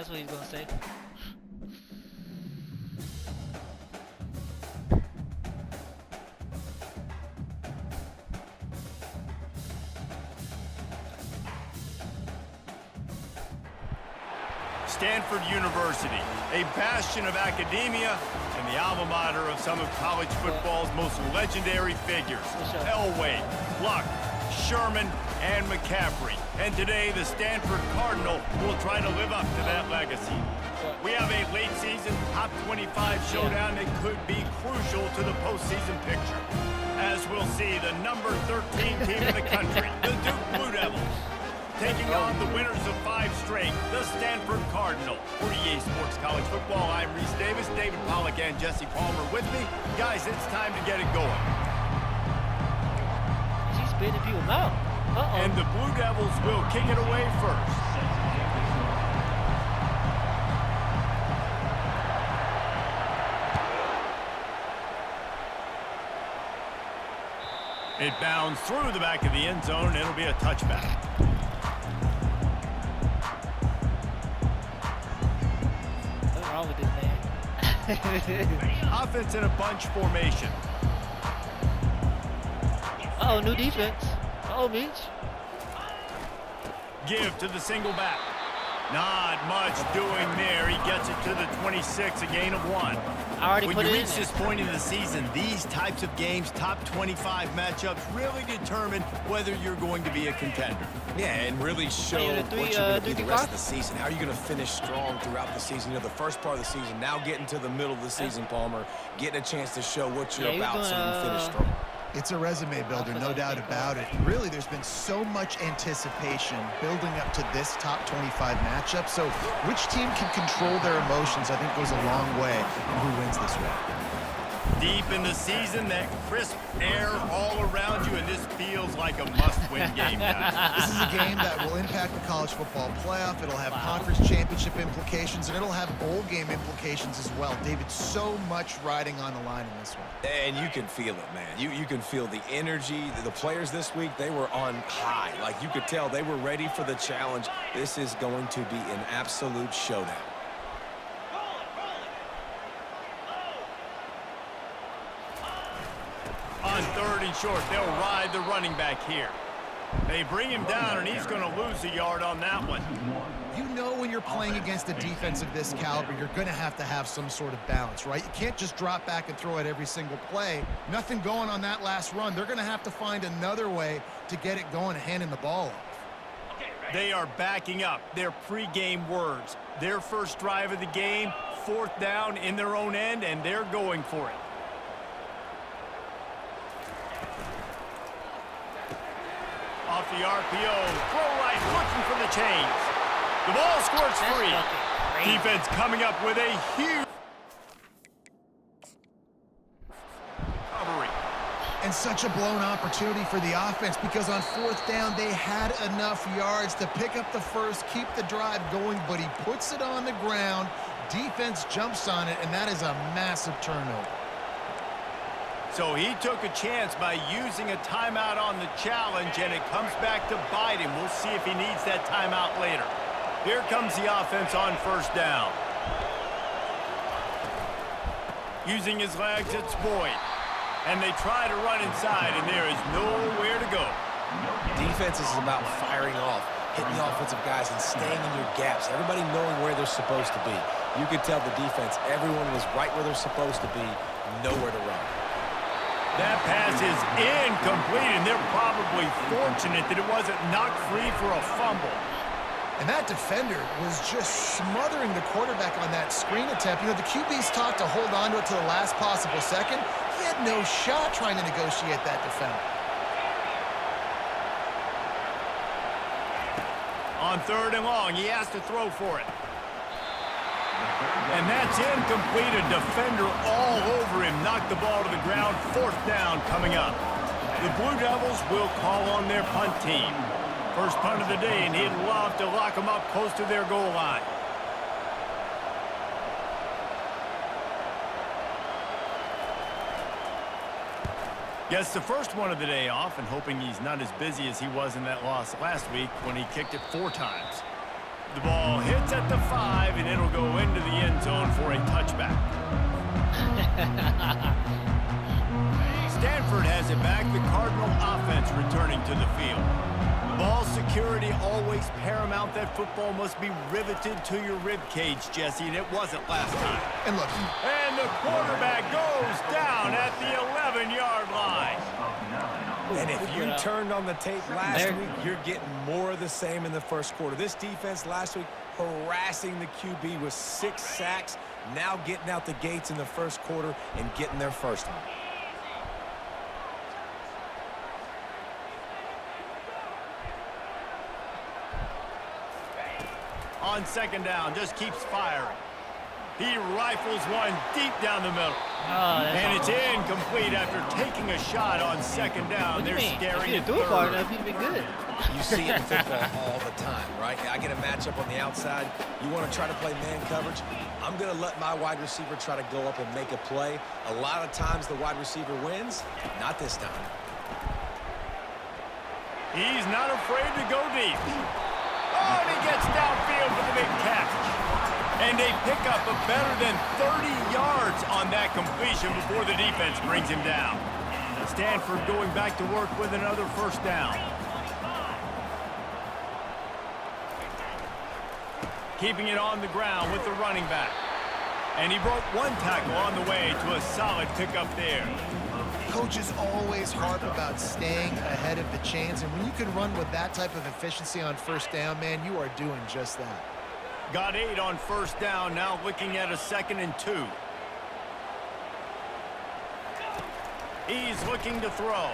That's what he's gonna say. Stanford University, a bastion of academia and the alma mater of some of college football's most legendary figures. Elway, Luck, Sherman, and McCaffrey. And today, the Stanford Cardinal will try to live up to that legacy. We have a late season top 25 showdown that could be crucial to the postseason picture. As we'll see, the number 13 team in the country, the Duke Blue Devils, taking on the winners of 5 straight, the Stanford Cardinal. For EA Sports College Football, I'm Reese Davis, David Pollack, and Jesse Palmer with me. Guys, it's time to get it going. She's spitting people out. And the Blue Devils will kick it away first. It bounds through the back of the end zone, and it'll be a touchback. With this man. Offense in a bunch formation. Oh, new defense. Oh, Beach. Give to the single back. Not much doing there. He gets it to the 26, a gain of 1. I already when put you it reach in this point in the season, these types of games, top 25 matchups, really determine whether you're going to be a contender. Yeah, and really show what you're going to be the rest of the season. How are you going to finish strong throughout the season? You know, the first part of the season, now getting to the middle of the season, Palmer, getting a chance to show what you're about so you finish strong. It's a resume builder, no doubt about it. Really, there's been so much anticipation building up to this top 25 matchup. So which team can control their emotions, I think, goes a long way in who wins this way. Deep in the season, that crisp air all around you, and this feels like a must-win game, guys. This is a game that will impact the college football playoff. It'll have conference championship implications, and it'll have bowl game implications as well. David, so much riding on the line in this one. And you can feel it, man. You can feel the energy. The players this week, they were on high. Like, you could tell they were ready for the challenge. This is going to be an absolute showdown. On 3rd and short, they'll ride the running back here. They bring him down, and he's going to lose a yard on that one. You know when you're playing against a defense of this caliber, you're going to have some sort of balance, right? You can't just drop back and throw it every single play. Nothing going on that last run. They're going to have to find another way to get it going and handing the ball off. They are backing up their pregame words. Their first drive of the game, 4th down in their own end, and they're going for it. Off the RPO, throw right, looking for the chains. The ball squirts free. Defense coming up with a huge recovery. And such a blown opportunity for the offense because on 4th down, they had enough yards to pick up the first, keep the drive going, but he puts it on the ground. Defense jumps on it, and that is a massive turnover. So he took a chance by using a timeout on the challenge, and it comes back to bite him. We'll see if he needs that timeout later. Here comes the offense on 1st down. Using his legs, it's Boyd. And they try to run inside, and there is nowhere to go. Defense is about firing off, hitting the offensive guys, and staying in your gaps. Everybody knowing where they're supposed to be. You could tell the defense, everyone was right where they're supposed to be, nowhere to run. That pass is incomplete, and they're probably fortunate that it wasn't knocked free for a fumble. And that defender was just smothering the quarterback on that screen attempt. You know, the QB's taught to hold on to it to the last possible second. He had no shot trying to negotiate that defender. On 3rd and long, he has to throw for it. And that's incomplete. A defender all over him. Knocked the ball to the ground. 4th down coming up. The Blue Devils will call on their punt team. First punt of the day, and he'd love to lock them up close to their goal line. Gets the first one of the day off, and hoping he's not as busy as he was in that loss last week when he kicked it 4 times. The ball hits at the 5, and it'll go into the end zone for a touchback. Stanford has it back. The Cardinal offense returning to the field. Ball security always paramount. That football must be riveted to your rib cage, Jesse, and it wasn't last time. And look. And the quarterback goes down at the 11-yard line. And if you turned on the tape last week, you're getting more of the same in the first quarter. This defense last week harassing the QB with 6 sacks, now getting out the gates in the first quarter and getting their first one. On second down, just keeps firing. He rifles one deep down the middle. And it's incomplete after taking a shot on second down. They're staring at third. He'd be good. You see it in football all the time, right? I get a matchup on the outside. You want to try to play man coverage. I'm going to let my wide receiver try to go up and make a play. A lot of times the wide receiver wins. Not this time. He's not afraid to go deep. Oh, and he gets downfield for the big catch. And they pick up a better than 30 yards on that completion before the defense brings him down. Stanford going back to work with another first down. Keeping it on the ground with the running back. And he broke one tackle on the way to a solid pickup there. Coaches always harp about staying ahead of the chains, and when you can run with that type of efficiency on first down, man, you are doing just that. Got 8 on first down, now looking at a 2nd and 2. He's looking to throw.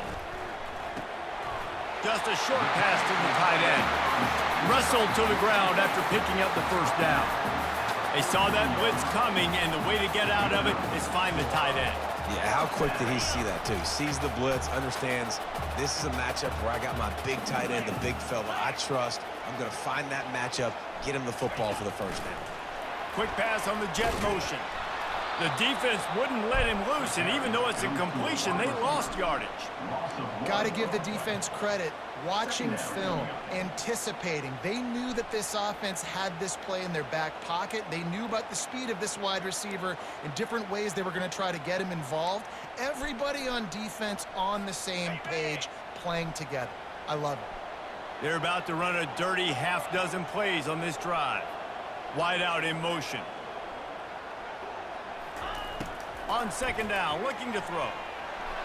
Just a short pass to the tight end. Wrestled to the ground after picking up the first down. They saw that blitz coming, and the way to get out of it is find the tight end. Yeah, how quick did he see that, too? Sees the blitz, understands this is a matchup where I got my big tight end, the big fella I trust. I'm going to find that matchup, get him the football for the first down. Quick pass on the jet motion. The defense wouldn't let him loose, and even though it's a completion, they lost yardage. Got to give the defense credit. Watching film, anticipating. They knew that this offense had this play in their back pocket. They knew about the speed of this wide receiver in different ways they were going to try to get him involved. Everybody on defense on the same page, playing together. I love it. They're about to run a dirty half-dozen plays on this drive. Wide out in motion. On second down, looking to throw.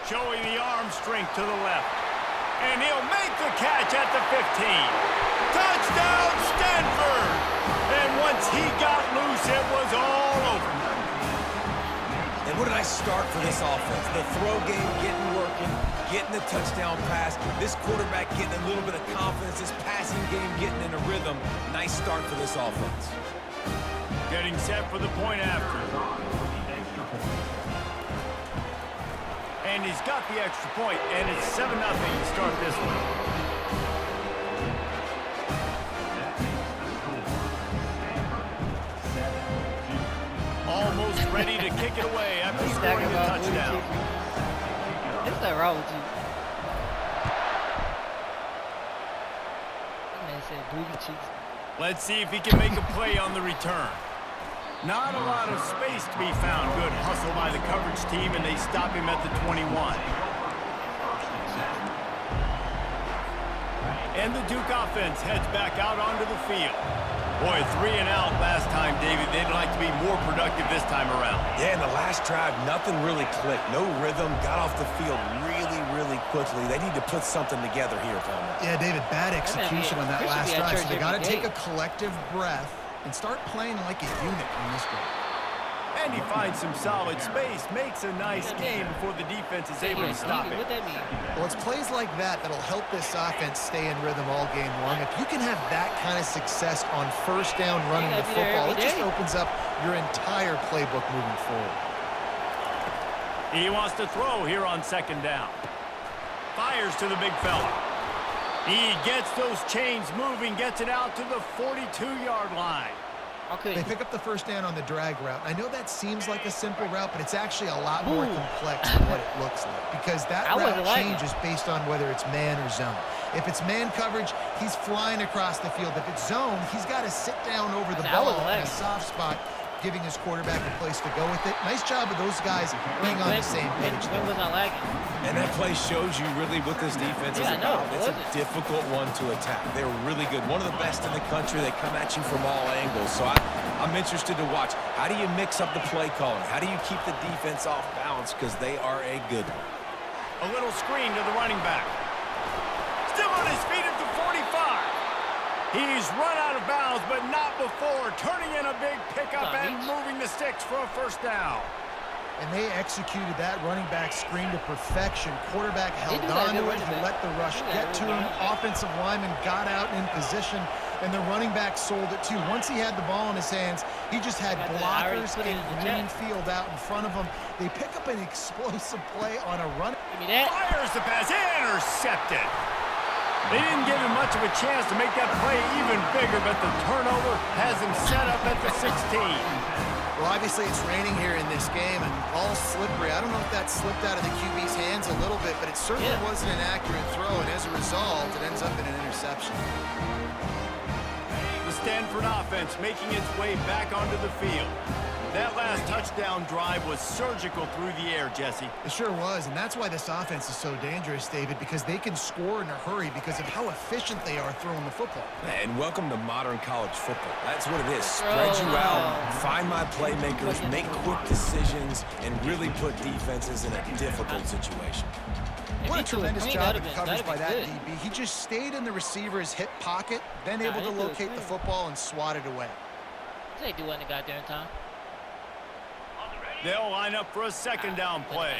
Showing the arm strength to the left. And he'll make the catch at the 15. Touchdown, Stanford! And once he got loose, it was all over. And what a nice start for this offense. The throw game getting working, getting the touchdown pass. This quarterback getting a little bit of confidence. This passing game getting in a rhythm. Nice start for this offense. Getting set for the point after. And he's got the extra point, and it's 7-0 to start this one. Almost ready to kick it away after scoring the touchdown. What's that wrong with you? That man said booty cheeks. Let's see if he can make a play on the return. Not a lot of space to be found. Good hustle by the coverage team, and they stop him at the 21. And the Duke offense heads back out onto the field. Boy, 3 and out last time, David. They'd like to be more productive this time around. Yeah, in the last drive, nothing really clicked. No rhythm. Got off the field really, really quickly. They need to put something together here, Palmer. Yeah, David, bad execution on that last drive, so they got to take a collective breath and start playing like a unit on this one. And he finds some solid space, makes a nice game before the defense is able to stop it. What that mean? Well, it's plays like that that'll help this offense stay in rhythm all game long. If you can have that kind of success on first down running the football, it just opens up your entire playbook moving forward. He wants to throw here on second down. Fires to the big fella. He gets those chains moving, gets it out to the 42-yard line. Okay. They pick up the first down on the drag route. I know that seems like a simple route, but it's actually a lot more complex than what it looks like because that route changes based on whether it's man or zone. If it's man coverage, he's flying across the field. If it's zone, he's got to sit down over the ball in a soft spot, giving his quarterback a place to go with it. Nice job of those guys being on the same page. Was not lagging. And that play shows you really what this defense is about. It's a difficult one to attack. They're really good. One of the best in the country. They come at you from all angles. So I'm interested to watch. How do you mix up the play calling? How do you keep the defense off balance? Because they are a good one. A little screen to the running back. Still on his feet at the 45. He's run out of bounds, but not before turning in a big pickup and moving the sticks for a first down. And they executed that running back screen to perfection. Quarterback held on to it. He let the rush get to him. Offensive lineman got out in position, and the running back sold it too. Once he had the ball in his hands, he just had blockers and green field out in front of him. They pick up an explosive play on a run. Fires the pass, intercepted. They didn't give him much of a chance to make that play even bigger, but the turnover has him set up at the 16. Well, obviously it's raining here in this game, and ball's slippery. I don't know if that slipped out of the QB's hands a little bit, but it certainly wasn't an accurate throw, and as a result, it ends up in an interception. The Stanford offense making its way back onto the field. That last touchdown drive was surgical through the air, Jesse. It sure was, and that's why this offense is so dangerous, David, because they can score in a hurry because of how efficient they are throwing the football. And welcome to modern college football. That's what it is. Spread you out, find my playmakers, make quick decisions, and really put defenses in a difficult situation. What a tremendous job of coverage by that DB. He just stayed in the receiver's hip pocket, then able to locate the football and swat it away. They do what they got there in time. They'll line up for a second down play.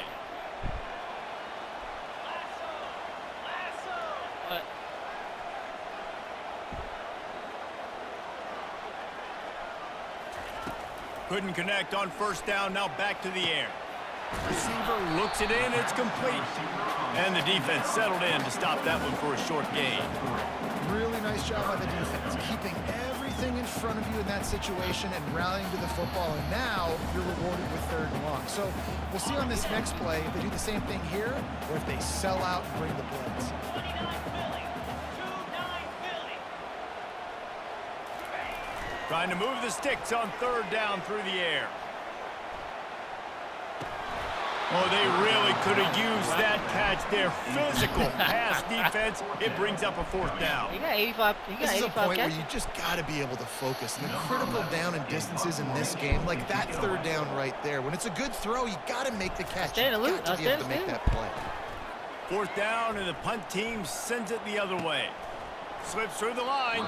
Couldn't connect on first down, now back to the air. Receiver looks it in, it's complete. And the defense settled in to stop that one for a short gain. Really nice job by the defense, keeping everything in front of you in that situation and rallying to the football, and now you're rewarded with third and long. So we'll see on this next play if they do the same thing here or if they sell out and bring the blitz. Trying to move the sticks on third down through the air. Oh, they really could have used that catch. Their physical pass defense, it brings up a fourth down. You got 85. This is a point where you just got to be able to focus. And the critical down and distances in this game, like that third down right there. When it's a good throw, you got to make the catch. You got to be able to make that play. Fourth down, and the punt team sends it the other way. Slips through the line.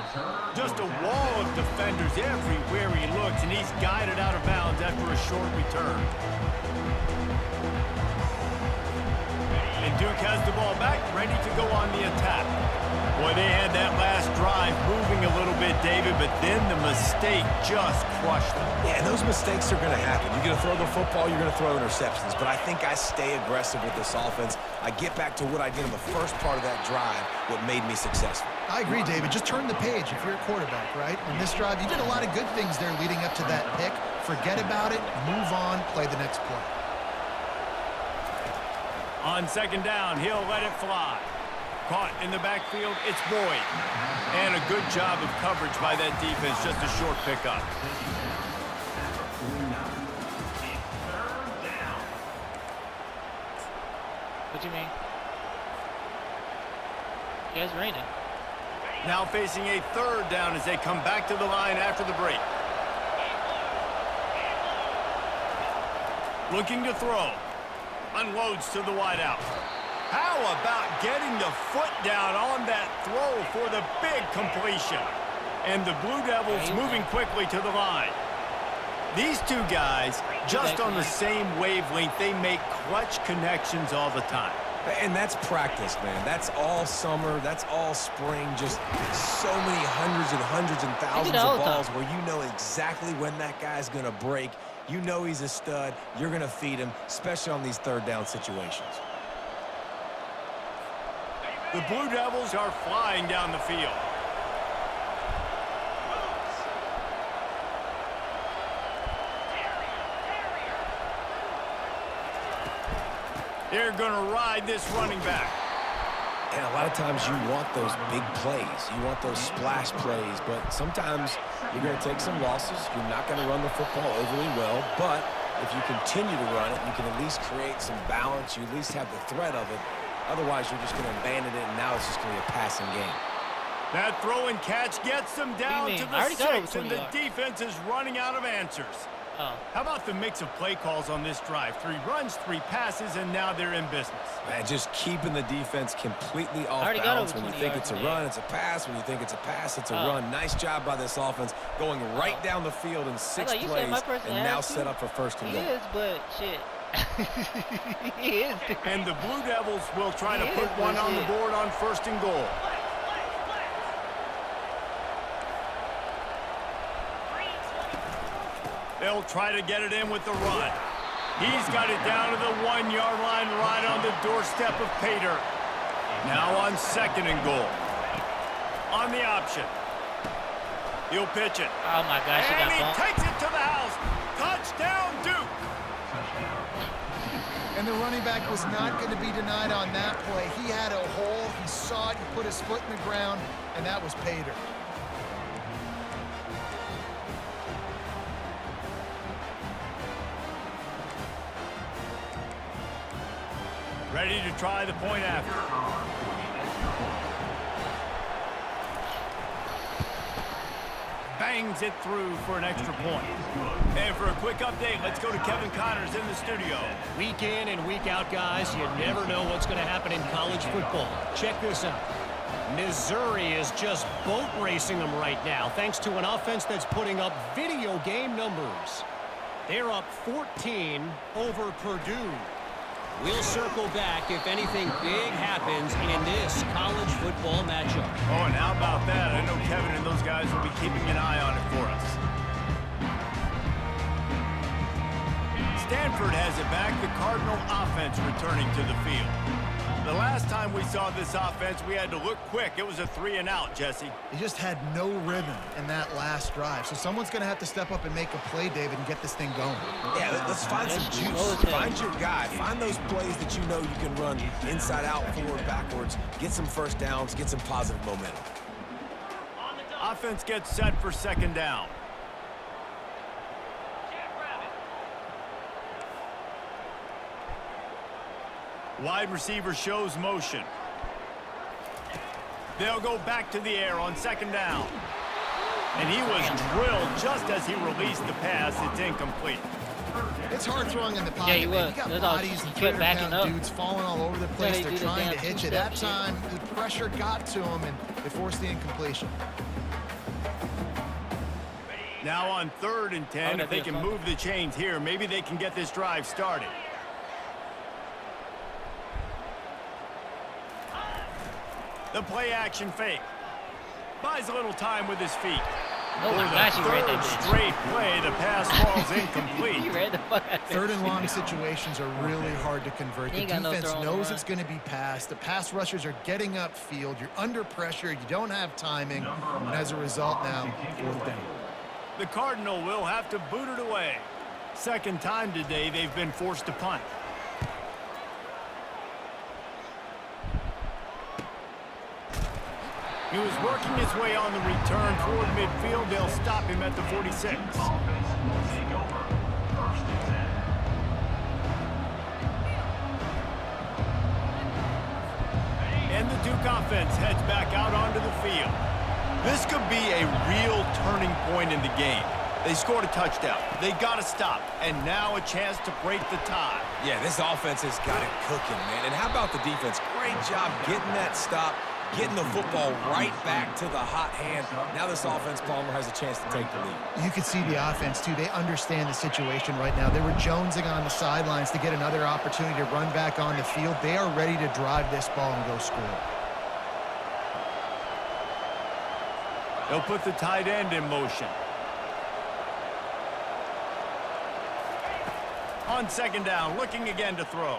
Just a wall of defenders everywhere he looks, and he's guided out of bounds after a short return. And Duke has the ball back, ready to go on the attack. Boy, they had that last drive moving a little bit, David, but then the mistake just crushed them. Yeah, and those mistakes are going to happen. You're going to throw the football, you're going to throw interceptions. But I think I stay aggressive with this offense. I get back to what I did in the first part of that drive, what made me successful. I agree, David. Just turn the page if you're a quarterback, right? In this drive, you did a lot of good things there leading up to that pick. Forget about it, move on, play the next play. On second down, he'll let it fly. Caught in the backfield, it's Boyd. And a good job of coverage by that defense, just a short pickup. What do you mean? Yeah, it's raining. Now facing a third down as they come back to the line after the break. Looking to throw. Unloads to the wideout. How about getting the foot down on that throw for the big completion? And the Blue Devils moving quickly to the line. These two guys, just on the same wavelength, they make clutch connections all the time. And that's practice, man. That's all summer. That's all spring. Just so many hundreds and thousands of balls where you know exactly when that guy's going to break. You know he's a stud. You're going to feed him, especially on these third down situations. The Blue Devils are flying down the field. They're going to ride this running back. And a lot of times you want those big plays. You want those splash plays. But sometimes you're going to take some losses. You're not going to run the football overly well. But if you continue to run it, you can at least create some balance. You at least have the threat of it. Otherwise, you're just going to abandon it, and now it's just going to be a passing game. That throw and catch gets them down to the 6, and the defense is running out of answers. How about the mix of play calls on this drive? 3 runs, 3 passes, and now they're in business. Man, just keeping the defense completely off balance. When you think it's a run, it's a pass. When you think it's a pass, it's a run. Nice job by this offense going right down the field in 6 plays and now set up for first and goal. He is, but shit. He is. And the Blue Devils will try to put one on the board on first and goal. They'll try to get it in with the run. He's got it down to the 1-yard line right on the doorstep of Pater. Now on second and goal. On the option. He'll pitch it. Oh, my gosh. And he takes it to the house. Touchdown, Duke. And the running back was not going to be denied on that play. He had a hole. He saw it. He put his foot in the ground, and that was Pater. Ready to try the point after. Bangs it through for an extra point. And for a quick update, let's go to Kevin Connors in the studio. Week in and week out, guys, you never know what's going to happen in college football. Check this out. Missouri is just boat racing them right now, thanks to an offense that's putting up video game numbers. They're up 14 over Purdue. We'll circle back if anything big happens in this college football matchup. Oh, and how about that? I know Kevin and those guys will be keeping an eye on it for us. Stanford has it back. The Cardinal offense returning to the field. The last time we saw this offense, we had to look quick. It was a 3-and-out, Jesse. He just had no rhythm in that last drive. So someone's going to have to step up and make a play, David, and get this thing going. Yeah, let's find some juice. Find your guy. Find those plays that you know you can run inside out, forward, backwards. Get some first downs. Get some positive momentum. Offense gets set for second down. Wide receiver shows motion. They'll go back to the air on second down. And he was drilled just as he released the pass. It's incomplete. It's hard throwing in the pocket. Yeah, he was. You got bodies and 300-pound dudes falling all over the place. They're trying to hit you. That time, the pressure got to him, and they forced the incompletion. Now on 3rd and 10, if they can move the chains here, maybe they can get this drive started. The play action fake. Buys a little time with his feet. Oh my gosh, he read that bitch. Straight play, the pass falls incomplete. He read the fuck out of it. 3rd and long situations are really hard to convert. The defense knows it's going to be passed. The pass rushers are getting upfield. You're under pressure. You don't have timing. And as a result now, 4th down. The Cardinal will have to boot it away. Second time today they've been forced to punt. He was working his way on the return toward midfield. They'll stop him at the 46. And the Duke offense heads back out onto the field. This could be a real turning point in the game. They scored a touchdown. They got to stop. And now a chance to break the tie. Yeah, this offense has got it cooking, man. And how about the defense? Great job getting that stop, getting the football right back to the hot hand. Now this offense, Palmer, has a chance to take the lead. You can see the offense, too. They understand the situation right now. They were jonesing on the sidelines to get another opportunity to run back on the field. They are ready to drive this ball and go score. They'll put the tight end in motion. On second down, looking again to throw.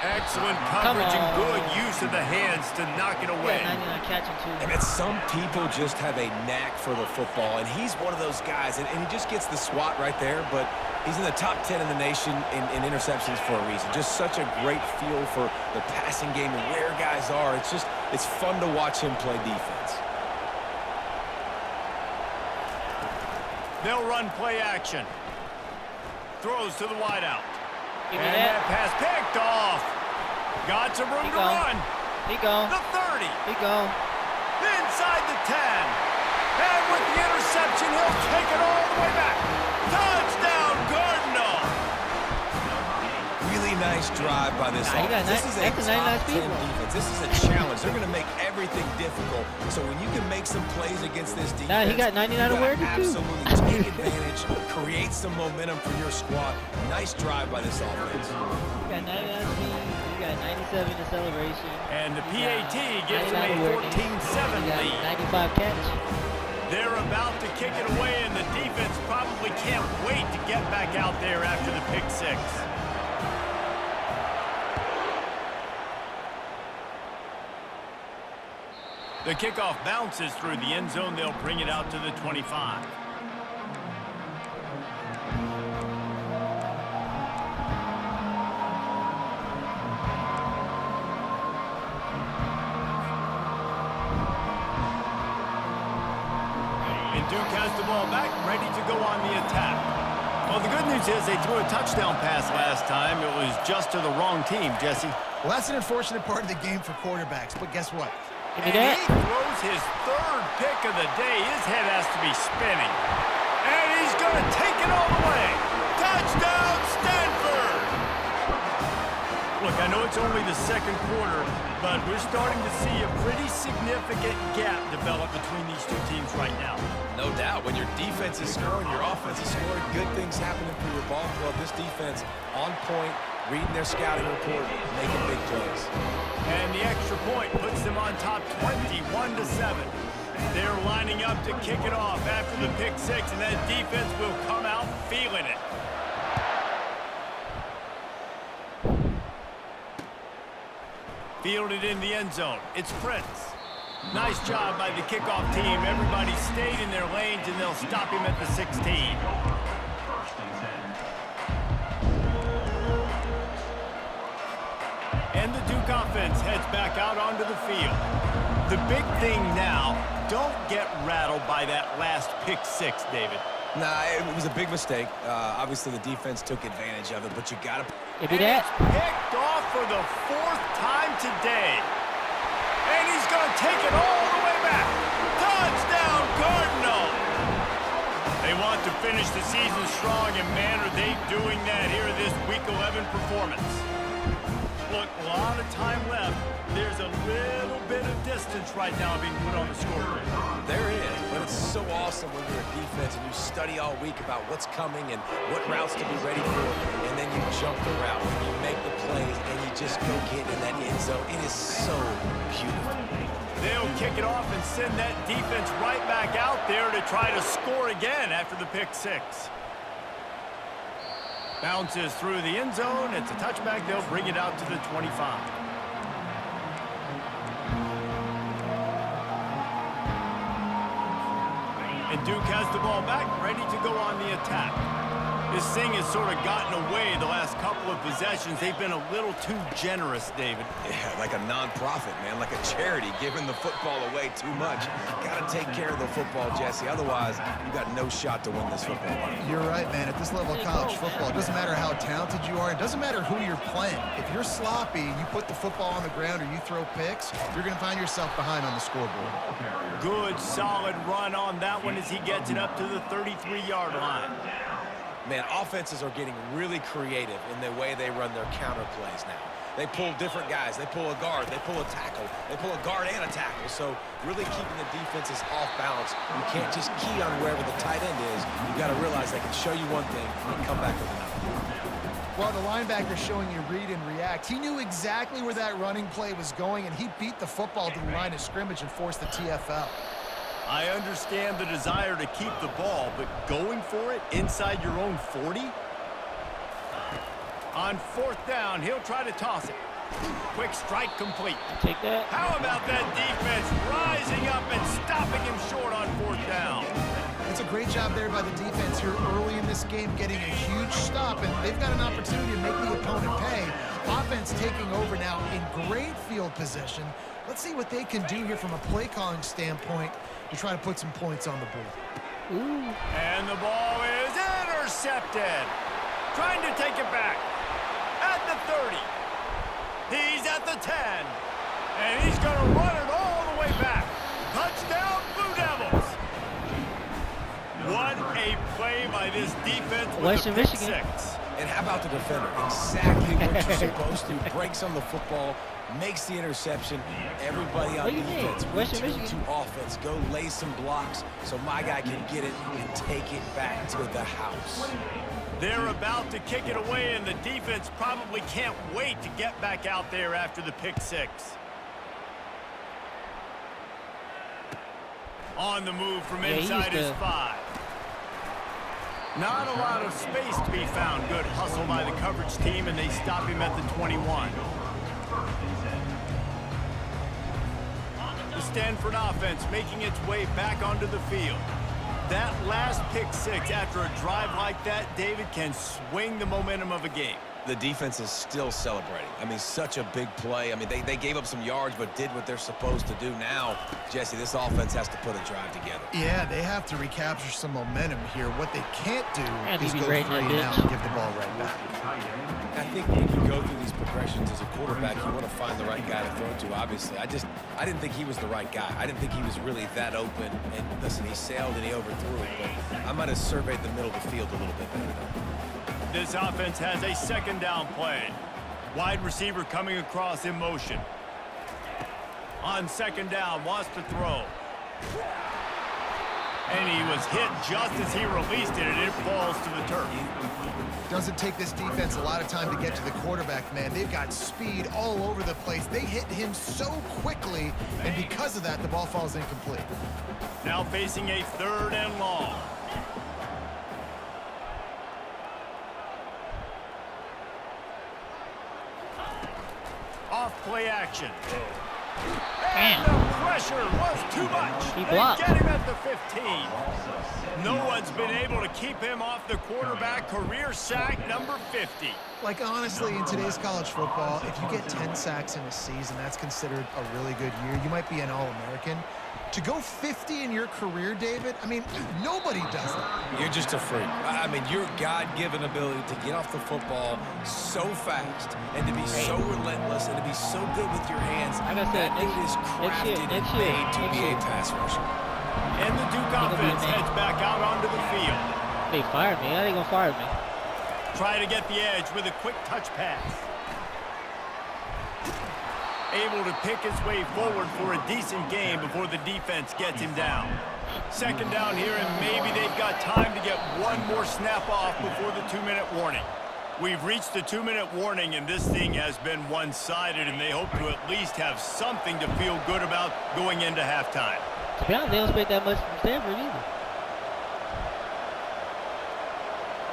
Excellent coverage and good use of the hands to knock it away. 99 catching too. And man, some people just have a knack for the football, and he's one of those guys, and he just gets the swat right there, but he's in the top 10 in the nation in interceptions for a reason. Just such a great feel for the passing game and where guys are. It's fun to watch him play defense. They'll run play action. Throws to the wideout. Give me And that. that pass picked off. Got some room to run. He go. The 30. He go. Inside the 10. And with the interception, he'll take it all the way back. Touchdown, Cardinal. Really nice drive by this offense. This is a top 10 defense. This is a challenge. They're going to make everything difficult. So when you can make some plays against this defense, Nah, he got 99 awareness too. absolutely take advantage, create some momentum for your squad. Nice drive by this offense. You got 99 speed. You got 97 in celebration. And the You got PAT gives them 99 a awareness. 14-7 You got lead. 95 catch. They're about to kick it away, and the defense probably can't wait to get back out there after the pick six. The kickoff bounces through the end zone. They'll bring it out to the 25. And Duke has the ball back, ready to go on the attack. Well, the good news is they threw a touchdown pass last time. It was just to the wrong team, Jesse. Well, that's an unfortunate part of the game for quarterbacks, but guess what? Give me And that. he throws his third pick of the day. His head has to be spinning. And he's going to take it all the way. Touchdown, Stanford! Look, I know it's only the second quarter, but we're starting to see a pretty significant gap develop between these two teams right now. No doubt. When your defense is scoring, your offense is scoring, good things happening for your ball club. This defense on point, reading their scouting report, making big plays. And the extra point puts them on top 21-7. They're lining up to kick it off after the pick six, and that defense will come out feeling it. Fielded in the end zone. It's Prince. Nice job by the kickoff team. Everybody stayed in their lanes, and they'll stop him at the 16. And the Duke offense heads back out onto the field. The big thing now, don't get rattled by that last pick six, David. Nah, it was a big mistake. Obviously, the defense took advantage of it, but you got to... Give me that. Picked off for the fourth time today. And he's going to take it all the way back. Touchdown, Cardinal! They want to finish the season strong, and man, are they doing that here in this Week 11 performance. Look, a lot of time left. There's a little bit of distance right now being put on the scoreboard. There is, but it's so awesome when you're a defense and you study all week about what's coming and what routes to be ready for, and then you jump the route and you make the plays and you just go get in that end zone. It is so beautiful. They'll kick it off and send that defense right back out there to try to score again after the pick six. Bounces through the end zone. It's a touchback. They'll bring it out to the 25. And Duke has the ball back, ready to go on the attack. This thing has sort of gotten away the last couple of possessions. They've been a little too generous, David. Yeah, like a non-profit, man, like a charity, giving the football away too much. Got to take care of the football, Jesse. Otherwise, you got no shot to win this football game. You're right, man. At this level of college football, it doesn't matter how talented you are. It doesn't matter who you're playing. If you're sloppy, you put the football on the ground or you throw picks, you're going to find yourself behind on the scoreboard. Good, solid run on that one as he gets it up to the 33-yard line. Man, offenses are getting really creative in the way they run their counter plays now. They pull different guys. They pull a guard. They pull a tackle. They pull a guard and a tackle. So really keeping the defenses off balance. You can't just key on wherever the tight end is. You got to realize they can show you one thing and come back with another. Well, the linebacker showing you read and react. He knew exactly where that running play was going, and he beat the football to the line of scrimmage and forced the TFL. I understand the desire to keep the ball, but going for it inside your own 40? On fourth down, he'll try to toss it. Quick strike complete. Take that. How about that defense rising up and stopping him short on 4th down? It's a great job there by the defense here early in this game, getting a huge stop, and they've got an opportunity to make the opponent pay. Offense taking over now in great field position. Let's see what they can do here from a play calling standpoint to try to put some points on the board. Ooh. And the ball is intercepted. Trying to take it back. At the 30. He's at the 10. And he's going to run it all the way back. Touchdown, Blue Devils. What a play by this defense with Western the pick Michigan. 6. And how about the defender? Exactly what you're supposed to. Breaks on the football, makes the interception. Everybody on What do you defense, think? Western return Michigan? to offense. Go lay some blocks so my guy can get it and take it back to the house. They're about to kick it away, and the defense probably can't wait to get back out there after the pick 6. On the move from inside his 5. Not a lot of space to be found. Good hustle by the coverage team, and they stop him at the 21. The Stanford offense making its way back onto the field. That last pick 6 after a drive like that, David, can swing the momentum of a game. The defense is still celebrating. I mean, such a big play. I mean, they gave up some yards but did what they're supposed to do. Now, Jesse, this offense has to put a drive together. Yeah, they have to recapture some momentum here. What they can't do is be go 3 right and now, out and give the ball right back. I think when you go through these progressions as a quarterback, you want to find the right guy to throw to, obviously. I didn't think he was the right guy. I didn't think he was really that open. And listen, he sailed and he overthrew it, but I might have surveyed the middle of the field a little bit better though. This offense has a 2nd down play. Wide receiver coming across in motion. On 2nd down, wants to throw. And he was hit just as he released it, and it falls to the turf. Doesn't take this defense a lot of time to get to the quarterback, man. They've got speed all over the place. They hit him so quickly, and because of that, the ball falls incomplete. Now facing a 3rd and long. Off play action. And the pressure was too much. He They blocked. get him at the 15. No one's been able to keep him off the quarterback. Career sack number 50. Like, honestly, in today's college football, if you get 10 sacks in a season, that's considered a really good year. You might be an All-American. To go 50 in your career, David, I mean, nobody does that. You're just a freak. I mean, your God-given ability to get off the football so fast and to be so relentless and to be so good with your hands, Like I said, that is crafted and made to be a pass rusher. And the Duke offense heads back out onto the field. They fired me. How they gonna fire me? Try to get the edge with a quick touch pass. Able to pick his way forward for a decent game before the defense gets him down. 2nd down here, and maybe they've got time to get one more snap off before the 2-minute warning. We've reached the 2-minute warning, and this thing has been one-sided, and they hope to at least have something to feel good about going into halftime. To be honest, they don't expect that much from Stanford either.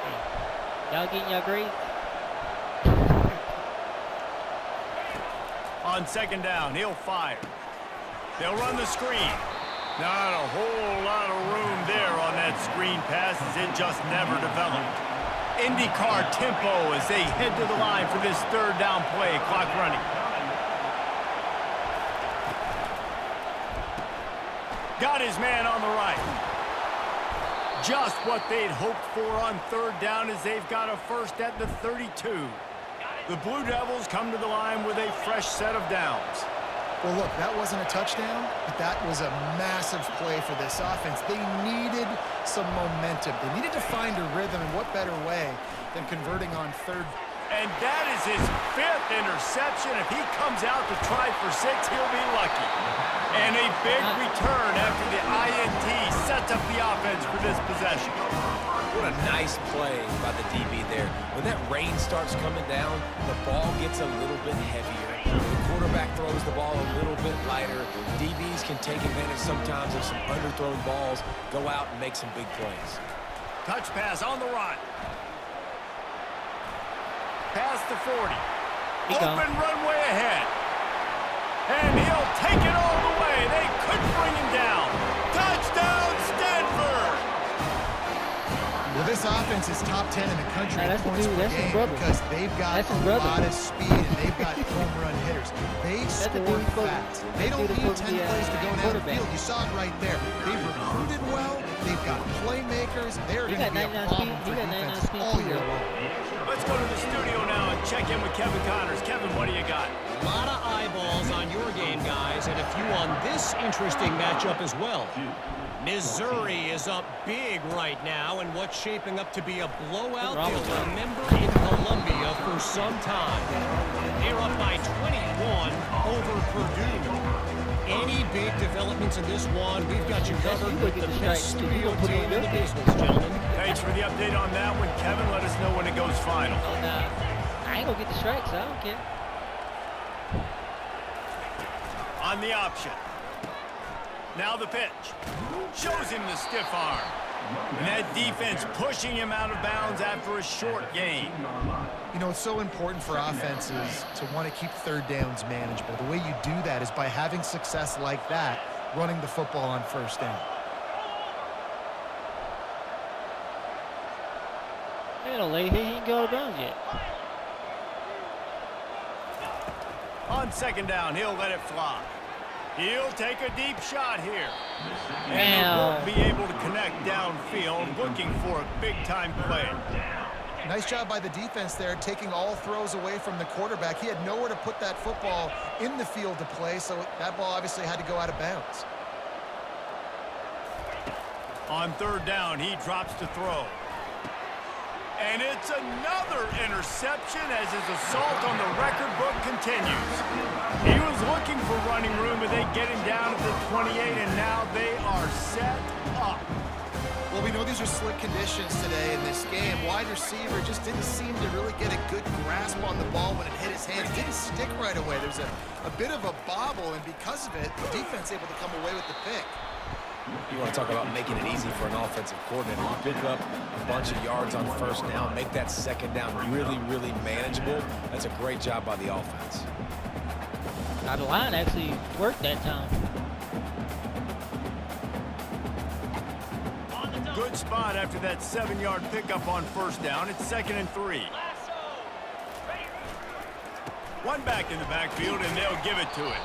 Hey, y'all getting y'all grades? On 2nd down, he'll fire. They'll run the screen. Not a whole lot of room there on that screen pass, as it just never developed. IndyCar tempo as they head to the line for this 3rd down play. Clock running. Got his man on the right. Just what they'd hoped for on 3rd down, as they've got a first at the 32. The Blue Devils come to the line with a fresh set of downs. Well, look, that wasn't a touchdown, but that was a massive play for this offense. They needed some momentum. They needed to find a rhythm, and what better way than converting on 3rd. And that is his 5th interception. If he comes out to try for 6, he'll be lucky. And a big return after the INT sets up the offense for this possession. What a nice play by the DB there. When that rain starts coming down, the ball gets a little bit heavier. The quarterback throws the ball a little bit lighter. DBs can take advantage sometimes of some underthrown balls, go out and make some big plays. Touch pass on the run. Past the 40. open runway ahead. And he'll take it all the way. They couldn't bring him down. Touchdown, Stanford! Well, this offense is top 10 in the country in points per game because they've got a lot of speed and they've got home run hitters. They score fast. They don't need 10 plays to go down the field. You saw it right there. They've recruited well. They've got playmakers. They're going to be a problem for defense all year long. Let's go to the studio now and check in with Kevin Connors. Kevin, what do you got? A lot of eyeballs on your game, guys, and a few on this interesting matchup as well. Missouri is up big right now in what's shaping up to be a blowout they'll remember in Columbia for some time. They're up by 21 over Purdue. Any big developments in this one, we've got you covered with the best studio team in the business, gentlemen. Thanks for the update on that one. Kevin, let us know when it goes final. I ain't gonna get the strikes. I don't care. On the option. Now the pitch. Shows him the stiff arm. And that defense pushing him out of bounds after a short gain. You know, it's so important for offenses to want to keep third downs manageable. The way you do that is by having success like that, running the football on first down. He ain't go out of bounds yet. On second down, he'll let it fly. He'll take a deep shot here. And he won't be able to connect downfield, looking for a big-time play. Nice job by the defense there, taking all throws away from the quarterback. He had nowhere to put that football in the field to play, so that ball obviously had to go out of bounds. On third down, he drops to throw. And it's another interception as his assault on the record book continues. He was looking for running room, but they get him down at the 28, and now they are set up. Well, we know these are slick conditions today in this game. Wide receiver just didn't seem to really get a good grasp on the ball when it hit his hands. It didn't stick right away. There's a bit of a bobble, and because of it, the defense able to come away with the pick. You want to talk about making it easy for an offensive coordinator. You pick up a bunch of yards on first down, make that second down really, really manageable. That's a great job by the offense. Now the line actually worked that time. Good spot after that 7-yard pickup on first down. It's 2nd and 3. One back in the backfield, and they'll give it to it.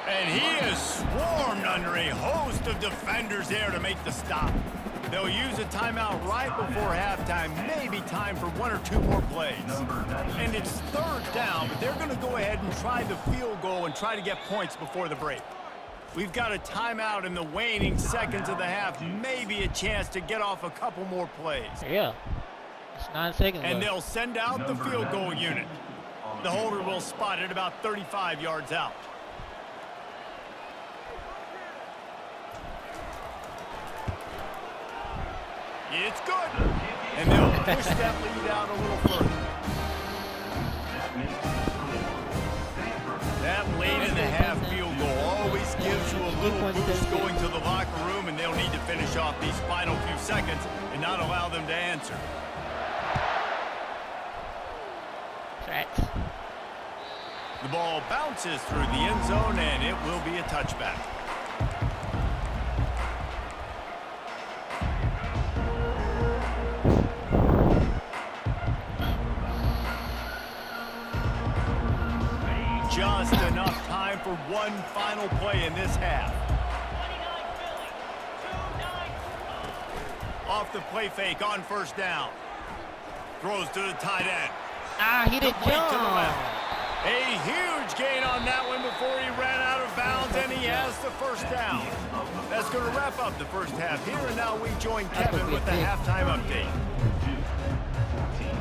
And he is swarmed under a host of defenders there to make the stop. They'll use a timeout right before halftime, maybe time for 1 or 2 more plays. And it's third down, but they're going to go ahead and try the field goal and try to get points before the break. We've got a timeout in the waning seconds of the half, maybe a chance to get off a couple more plays. Yeah, it's 9 seconds And left. they'll send out the field goal unit. The holder will spot it about 35 yards out. It's good. And they'll push that lead out a little further. That late in the half field goal always gives you a little boost going to the locker room, and they'll need to finish off these final few seconds and not allow them to answer. Tracks. The ball bounces through the end zone, and it will be a touchback. Just enough time for one final play in this half. Off the play fake on first down. Throws to the tight end. He didn't Complete to the jump. left. A huge gain on that one before he ran out of bounds, and he has the first down. That's going to wrap up the first half here, and now we join Kevin with the halftime update.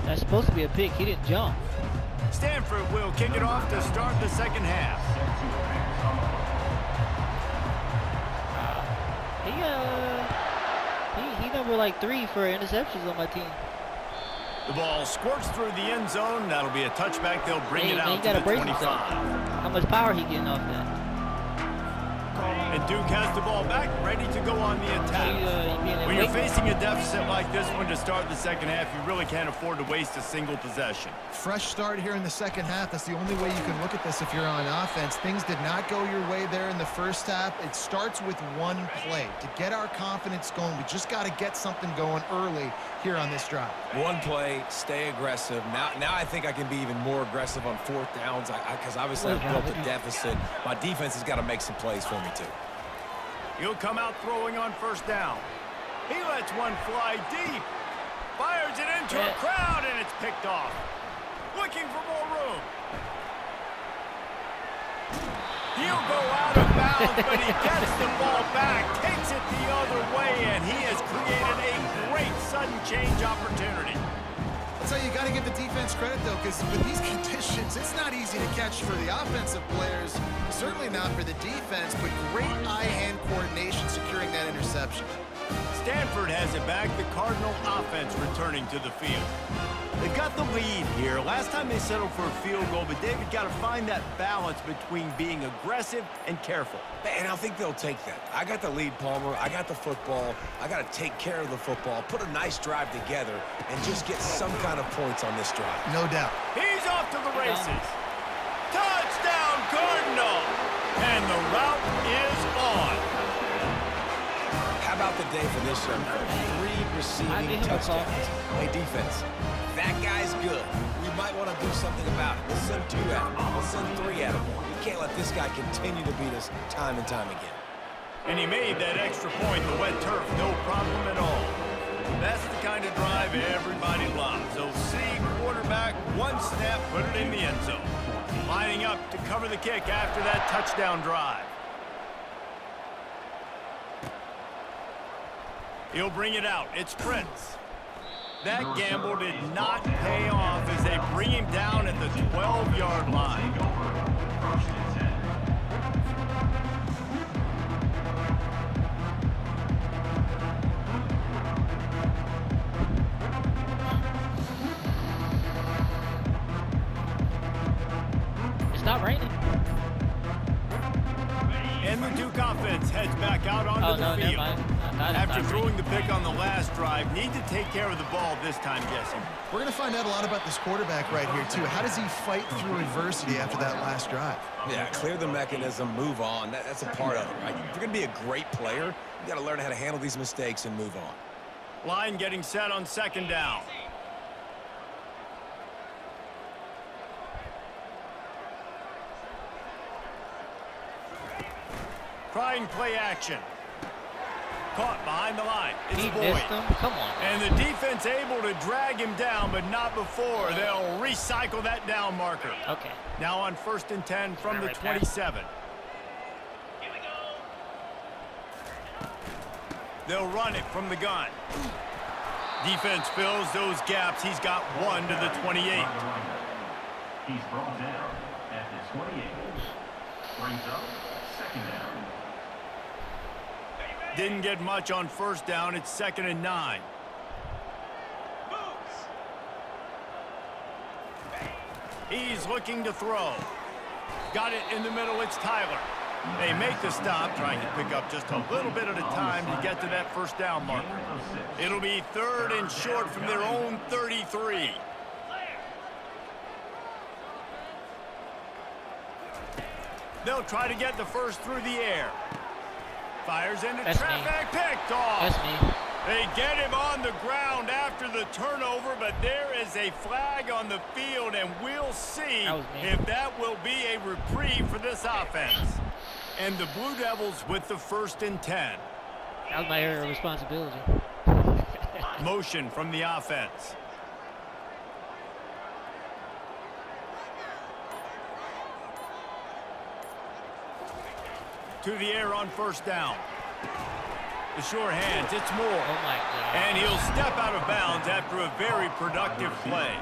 That's supposed to be a pick. He didn't jump. Stanford will kick it off to start the second half. He number like 3 for interceptions on my team. The ball squirts through the end zone. That'll be a touchback. They'll bring it out to the 25. How much power he getting off that? And Duke has the ball back, ready to go on the attack. We you're wait. facing a deficit like this one to start the second half, you really can't afford to waste a single possession. Fresh start here in the second half. That's the only way you can look at this if you're on offense. Things did not go your way there in the first half. It starts with one play. To get our confidence going, we just got to get something going early here on this drive. One play, stay aggressive. Now I think I can be even more aggressive on fourth downs because obviously I've built a deficit. My defense has got to make some plays for me, too. He'll come out throwing on first down. He lets one fly deep. Fires it into a crowd, and it's picked off. Looking for more room. He'll go out of bounds, but he gets the ball back, takes it the other way, and he has created a great sudden change opportunity. I'll tell you, you got to give the defense credit, though, because with these conditions, it's not easy to catch for the offensive players, certainly not for the defense, but great eye-hand coordination securing that interception. Stanford has it back, the Cardinal offense returning to the field. They've got the lead here. Last time they settled for a field goal, but David got to find that balance between being aggressive and careful. And I think they'll take that. I got the lead, Palmer. I got the football. I got to take care of the football, put a nice drive together, and just get some kind of points on this drive. No doubt. He's off to the races. Touchdown, Cardinal! And the route is on. How about the day for this young man? 3 receiving touchdowns. Hey, defense, that guy's good. We might want to do something about it. We'll send 2 at him. We'll send 3 at him. We can't let this guy continue to beat us time and time again. And he made that extra point, the wet turf, no problem at all. That's the kind of drive everybody loves. So see quarterback, one snap, put it in the end zone. Lining up to cover the kick after that touchdown drive. He'll bring it out. It's Prince. That gamble did not pay off as they bring him down at the 12-yard line. It's not raining. And the Duke offense heads back out onto the field. After throwing the pick on the last drive, need to take care of the ball this time, Jesse. We're going to find out a lot about this quarterback right here, too. How does he fight through adversity after that last drive? Yeah, clear the mechanism, move on. That's a part of it, right? If you're going to be a great player, you got to learn how to handle these mistakes and move on. Line getting set on second down. Trying play action. Caught behind the line. It's He Boyd. missed him. Come on. And the defense able to drag him down, but not before. They'll recycle that down marker. Okay. Now on 1st and 10 from the 27. They'll run it from the gun. Defense fills those gaps. He's got 1 to the 28. He's brought down at the 28. Brings up second down. Didn't get much on first down. It's 2nd and 9. He's looking to throw. Got it in the middle. It's Tyler. They make the stop, trying to pick up just a little bit at a time to get to that first down marker. It'll be 3rd and short from their own 33. They'll try to get the first through the air. Fires into traffic, picked off. That's me. They get him on the ground after the turnover, but there is a flag on the field, and we'll see if that will be a reprieve for this offense. And the Blue Devils with the 1st and 10. That was my area of responsibility. Motion from the offense. To the air on first down. The sure hands, it's Moore. Oh my God. And he'll step out of bounds after a very productive play.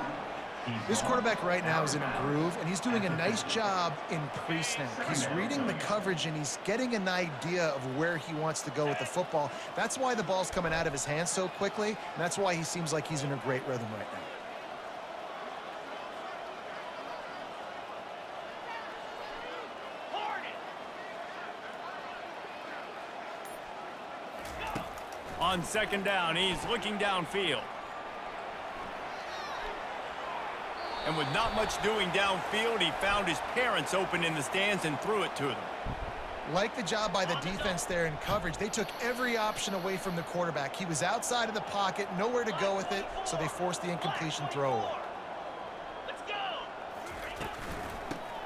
This quarterback right now is in a groove, and he's doing a nice job in pre-snap. He's reading the coverage, and he's getting an idea of where he wants to go with the football. That's why the ball's coming out of his hands so quickly, and that's why he seems like he's in a great rhythm right now. On second down, he's looking downfield. And with not much doing downfield, he found his parents open in the stands and threw it to them. Like the job by the defense there in coverage. They took every option away from the quarterback. He was outside of the pocket, nowhere to go with it, so they forced the incompletion throwaway.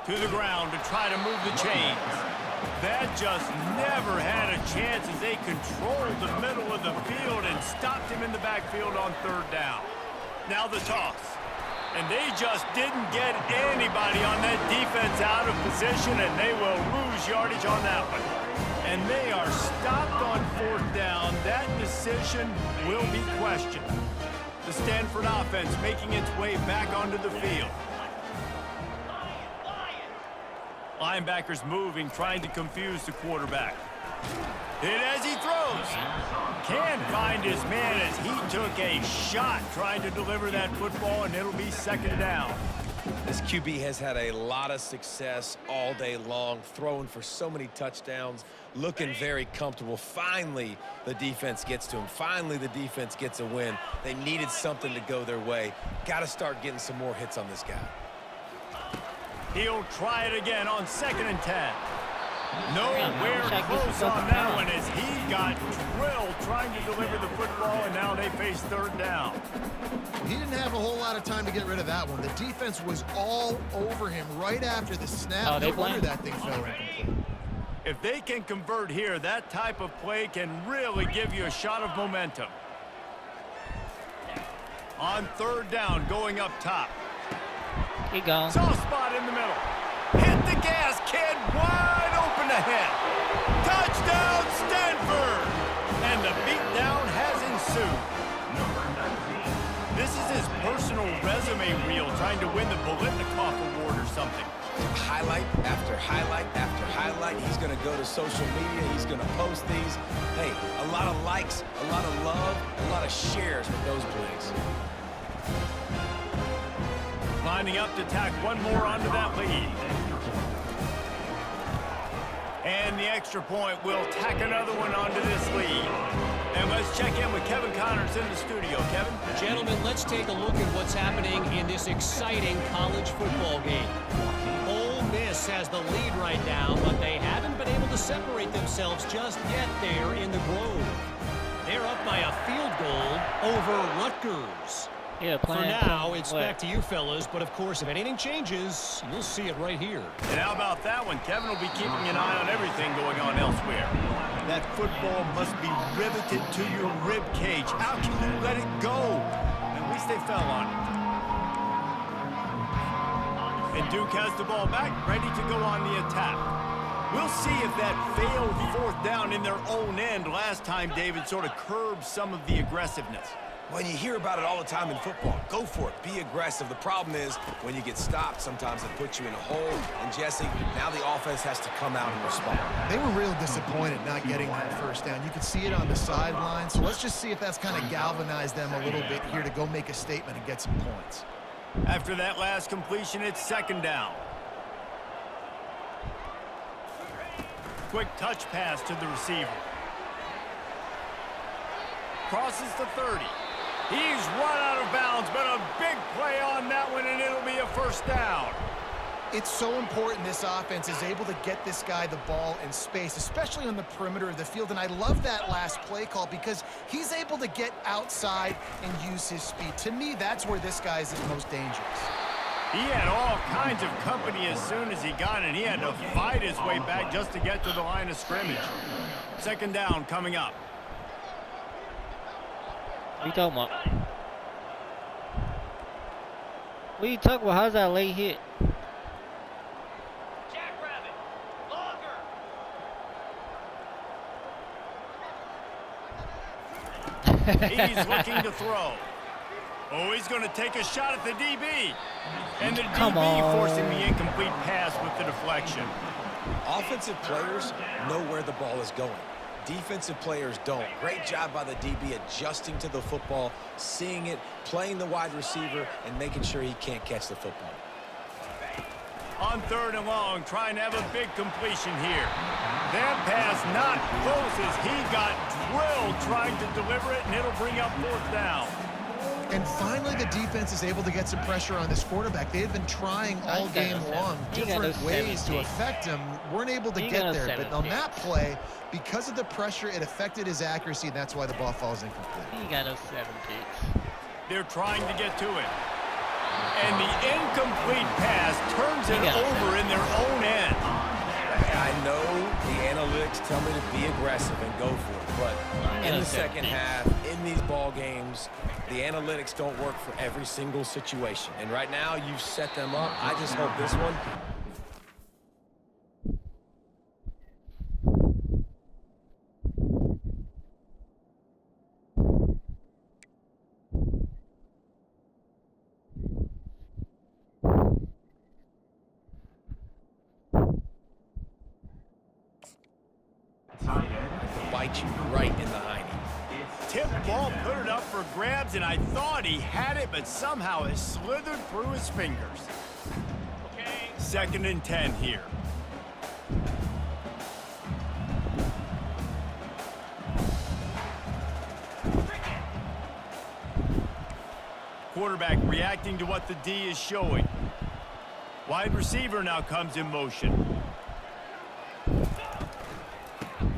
To the ground to try to move the chains. That just never had a chance as they controlled the middle of the field and stopped him in the backfield on third down. Now the toss. And they just didn't get anybody on that defense out of position, and they will lose yardage on that one. And they are stopped on fourth down. That decision will be questioned. The Stanford offense making its way back onto the field. Linebackers moving, trying to confuse the quarterback. Hit as he throws. Can't find his man as he took a shot trying to deliver that football, and it'll be second down. This QB has had a lot of success all day long, throwing for so many touchdowns, looking very comfortable. Finally, the defense gets to him. Finally, the defense gets a win. They needed something to go their way. Got to start getting some more hits on this guy. He'll try it again on 2nd and 10. Nowhere close on that one as he got drilled trying to deliver the football, and now they face third down. He didn't have a whole lot of time to get rid of that one. The defense was all over him right after the snap. No wonder that thing fell incomplete. If they can convert here, that type of play can really give you a shot of momentum. On third down, going up top. He gone. Soft spot in the middle. Hit the gas, kid. Wide open ahead. Touchdown, Stanford. And the beatdown has ensued. This is his personal resume reel, trying to win the Bolitnikoff Award or something. Highlight after highlight after highlight. He's going to go to social media. He's going to post these. Hey, a lot of likes, a lot of love, a lot of shares with those plays. Lining up to tack one more onto that lead. And the extra point will tack another one onto this lead. And let's check in with Kevin Connors in the studio. Kevin? Gentlemen, let's take a look at what's happening in this exciting college football game. Ole Miss has the lead right now, but they haven't been able to separate themselves just yet there in the Grove. They're up by a field goal over Rutgers. Yeah, For now, it's back to you fellas, but of course, if anything changes, you'll see it right here. And how about that one? Kevin will be keeping an eye on everything going on elsewhere. That football must be riveted to your rib cage. How can you let it go? At least they fell on it. And Duke has the ball back, ready to go on the attack. We'll see if that failed fourth down in their own end last time, David, sort of curbed some of the aggressiveness. When you hear about it all the time in football, go for it. Be aggressive. The problem is when you get stopped, sometimes it puts you in a hole. And, Jesse, now the offense has to come out and respond. They were real disappointed not getting that first down. You could see it on the sideline. So let's just see if that's kind of galvanized them a little bit here to go make a statement and get some points. After that last completion, it's second down. Quick touch pass to the receiver. Crosses the 30. He's run out of bounds, but a big play on that one, and it'll be a first down. It's so important this offense is able to get this guy the ball in space, especially on the perimeter of the field. And I love that last play call because he's able to get outside and use his speed. To me, that's where this guy is most dangerous. He had all kinds of company as soon as he got it. He had to fight his way back just to get to the line of scrimmage. Second down coming up. What are you talking about? What are you talking about? How's that late hit? Jackrabbit, longer. He's looking to throw. Oh, he's going to take a shot at the DB. And the DB forcing the incomplete pass with the deflection. Offensive players know where the ball is going. Defensive players don't. Great job by the DB adjusting to the football, seeing it, playing the wide receiver, and making sure he can't catch the football. On third and long, trying to have a big completion here. That pass not close as he got drilled trying to deliver it, and it'll bring up 4th down. And finally, the defense is able to get some pressure on this quarterback. They had been trying all game long, different ways to affect him. Weren't able to get there. But on that play, because of the pressure, it affected his accuracy, and that's why the ball falls incomplete. He got a 17. They're trying to get to it. And the incomplete pass turns it over in their own end. I know the analytics tell me to be aggressive and go for it, but in the second half, in these ball games, the analytics don't work for every single situation. And right now, you've set them up. I just hope this one. Bite you right in the hiney. Tip ball, put it up for grabs, and I thought he had it, but somehow it slithered through his fingers. 2nd and 10 here. Quarterback reacting to what the D is showing. Wide receiver now comes in motion.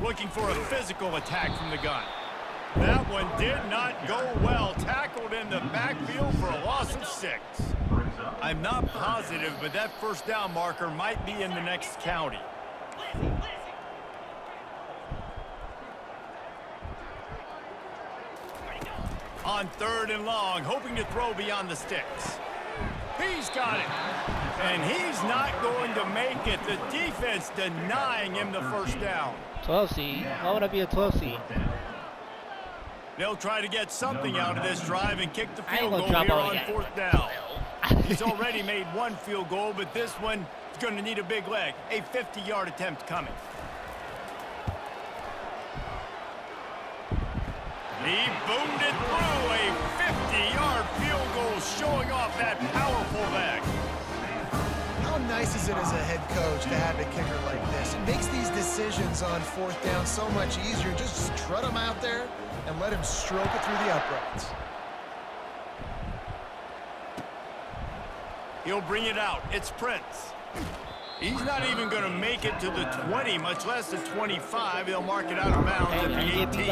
Looking for a physical attack from the gun. That one did not go well. Tackled in the backfield for a loss of 6. I'm not positive, but that 1st down marker might be in the next county. On 3rd and long, hoping to throw beyond the sticks. He's got it. And he's not going to make it. The defense denying him the 1st down. 12C. Why would I be a 12C? They'll try to get something out of this drive and kick the field goal here on 4th down. He's already made 1 field goal, but this one is going to need a big leg. A 50-yard attempt coming. He boomed it through. A 50-yard field goal showing off that powerful leg. How nice is it as a head coach to have a kicker like this? It makes these decisions on 4th down so much easier. Just strut him out there and let him stroke it through the uprights. He'll bring it out. It's Prince. He's not even going to make it to the 20, much less the 25. He'll mark it out of bounds at the 18.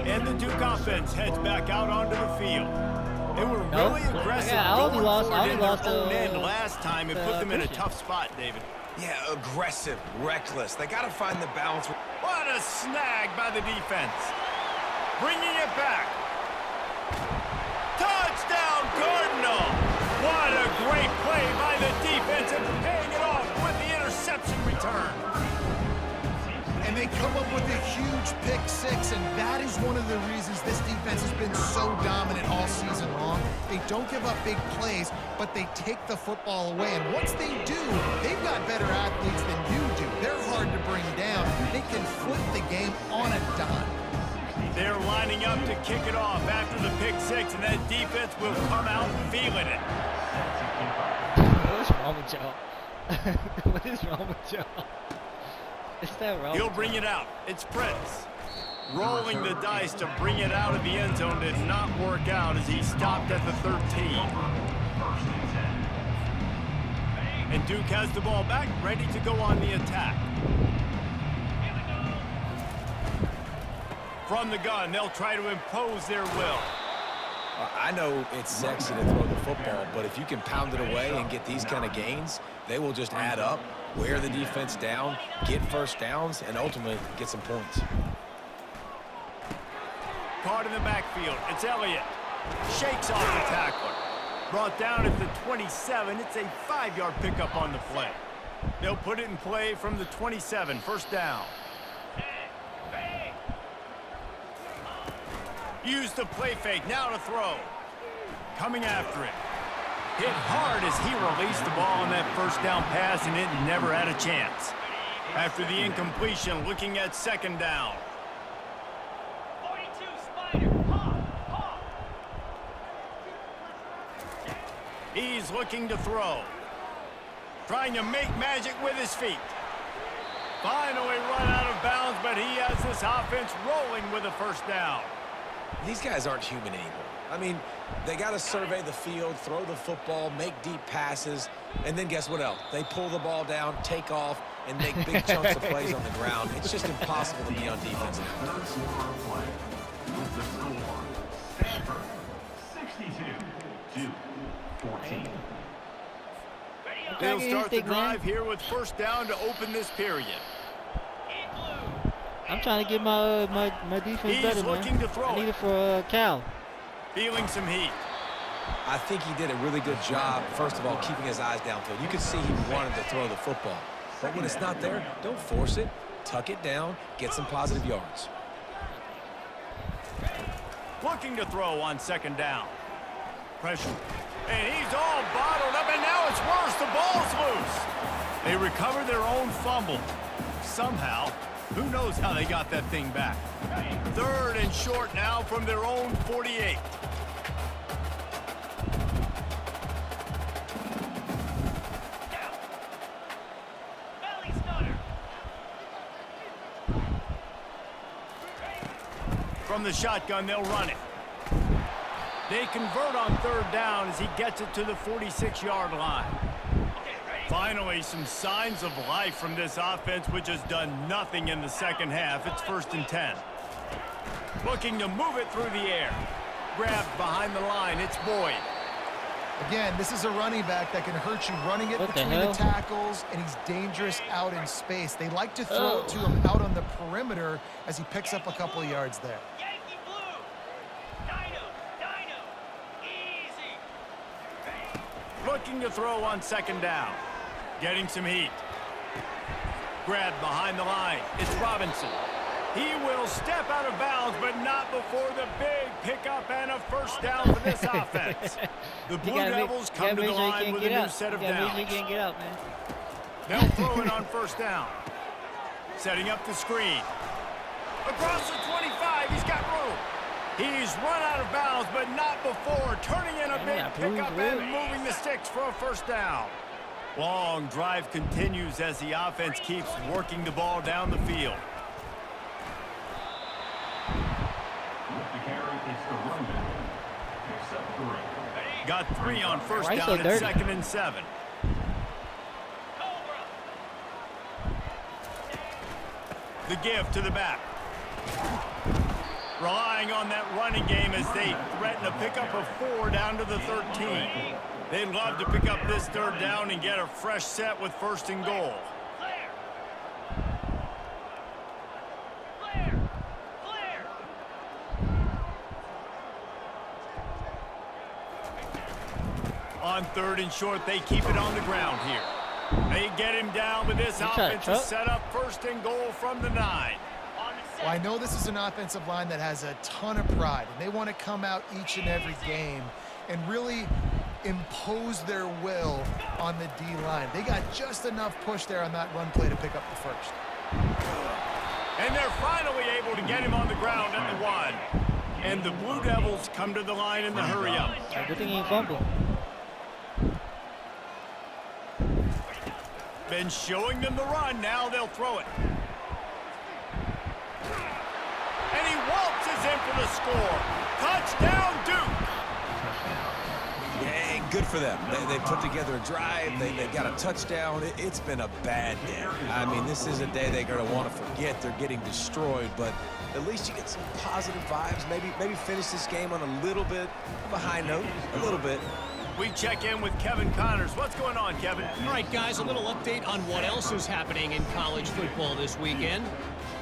And the Duke offense heads back out onto the field. They were really aggressive going for it in their own end last time and put them in a tough spot, David. Yeah, aggressive, reckless. They got to find the balance. What a snag by the defense. Bringing it back. Touchdown, Cardinal. What a great play by the defense and paying it off with the interception return. And they come up with a huge pick 6, and that is one of the reasons this defense has been so dominant all season long. They don't give up big plays, but they take the football away. And once they do, they've got better athletes than you do. They're hard to bring down. They can flip the game on a dime. They're lining up to kick it off after the pick 6, and that defense will come out feeling it. What's wrong with y'all? What is wrong with y'all? Is that wrong? He'll bring it out. It's Prince. Rolling the dice to bring it out of the end zone did not work out as he stopped at the 13. And Duke has the ball back, ready to go on the attack. From the gun, they'll try to impose their will. I know it's sexy to throw the football, but if you can pound it away and get these kind of gains, they will just add up, wear the defense down, get 1st downs, and ultimately get some points. Caught in the backfield. It's Elliott. Shakes off the tackler. Brought down at the 27. It's a 5-yard pickup on the play. They'll put it in play from the 27. 1st down. Use the play fake. Now to throw. Coming after it. Hit hard as he released the ball on that 1st down pass, and it never had a chance. After the incompletion, looking at 2nd down. He's looking to throw. Trying to make magic with his feet. Finally run out of bounds, but he has this offense rolling with a first down. These guys aren't human anymore. I mean, they got to survey the field, throw the football, make deep passes, and then guess what else? They pull the ball down, take off, and make big chunks of plays on the ground. It's just impossible to be on defense now. Third quarter of play with the score, Stanford 62-14. They'll start the drive here with first down to open this period. I'm trying to get my defense He's better, looking man. to throw I need it. it for Cal. Feeling some heat. I think he did a really good job, first of all, keeping his eyes downfield. You could see he wanted to throw the football. But when it's not there, don't force it. Tuck it down, get some positive yards. Looking to throw on second down. Pressure. And he's all bottled up, and now it's worse. The ball's loose. They recover their own fumble. Somehow, who knows how they got that thing back. Third and short now from their own 48. From the shotgun, they'll run it. They convert on third down as he gets it to the 46-yard line. Finally, some signs of life from this offense, which has done nothing in the second half. It's 1st and 10. Looking to move it through the air. Grabbed behind the line. It's Boyd. Again, this is a running back that can hurt you running it between the tackles, and he's dangerous out in space. They like to throw it to him out on the perimeter as he picks up a couple of yards there. Looking to throw on second down. Getting some heat. Grabbed behind the line. It's Robinson. He will step out of bounds, but not before the big pickup and a first down for this offense. The Blue Devils come to the line with a new set of downs. You can't get out, man. They'll throw it on first down. Setting up the screen. Across the 25, he's got room. He's run out of bounds, but not before turning in a big pickup and moving the sticks for a first down. Long drive continues as the offense keeps working the ball down the field. With the carry, it's the running. Picks up 3. Got 3 on first down and 2nd and 7. The give to the back. Relying on that running game as they threaten a pickup of 4 down to the 13. They'd love to pick up this third down and get a fresh set with 1st and goal. On 3rd and short, they keep it on the ground here. They get him down, but this offense is set up 1st and goal from the 9. Well, I know this is an offensive line that has a ton of pride, and they want to come out each and every game and really impose their will on the D-line. They got just enough push there on that run play to pick up the first. And they're finally able to get him on the ground at the 1. And the Blue Devils come to the line in the hurry-up. Good thing he ain't fumble. Been showing them the run. Now they'll throw it. And he waltzes in for the score. Touchdown, Duke. Yeah, good for them. They put together a drive. They got a touchdown. It's been a bad day. I mean, this is a day they're going to want to forget. They're getting destroyed, but at least you get some positive vibes. Maybe finish this game on a little bit of a high note, a little bit. We check in with Kevin Connors. What's going on, Kevin? All right, guys, a little update on what else is happening in college football this weekend.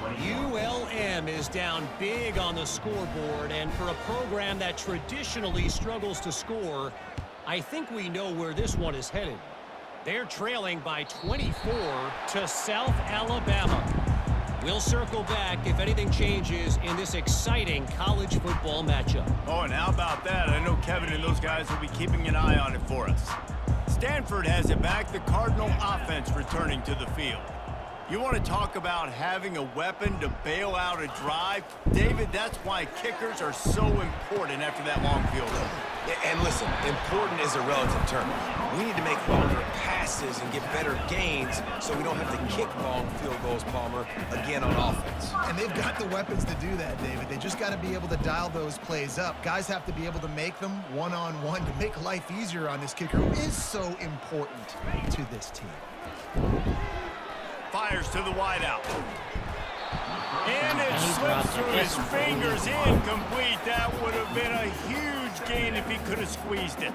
ULM is down big on the scoreboard, and for a program that traditionally struggles to score, I think we know where this one is headed. They're trailing by 24 to South Alabama. We'll circle back if anything changes in this exciting college football matchup. Oh, and how about that? I know Kevin and those guys will be keeping an eye on it for us. Stanford has it back. The Cardinal offense returning to the field. You want to talk about having a weapon to bail out a drive? David, that's why kickers are so important after that long field goal. And listen, important is a relative term. We need to make longer passes passes and get better gains so we don't have to kick long field goals, Palmer, again on offense. And they've got the weapons to do that, David. They just got to be able to dial those plays up. Guys have to be able to make them one-on-one to make life easier on this kicker, who is so important to this team. Fires to the wideout. And it slips through his fingers, incomplete. That would have been a huge gain if he could have squeezed it.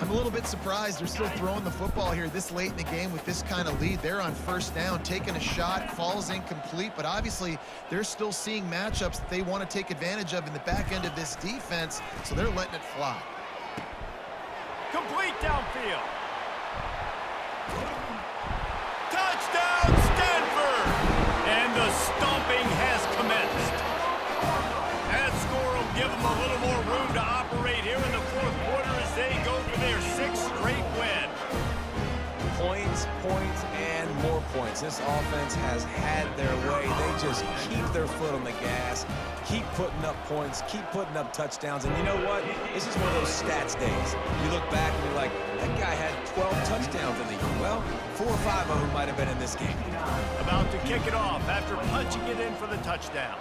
I'm a little bit surprised they're still throwing the football here this late in the game with this kind of lead. They're on first down, taking a shot, falls incomplete, but obviously they're still seeing matchups that they want to take advantage of in the back end of this defense, so they're letting it fly. Complete downfield. Touchdown, Stanford! And the stomping has commenced. That score will give them a little more room to operate here in the fourth quarter as they go for their 6th straight win. Points, points, and more points. This offense has had their way. They just keep their foot on the gas, keep putting up points, keep putting up touchdowns. And you know what? This is one of those stats days. You look back and you're like, that guy had 12 touchdowns in the year. Well, 4 or 5 of them might have been in this game. About to kick it off after punching it in for the touchdown.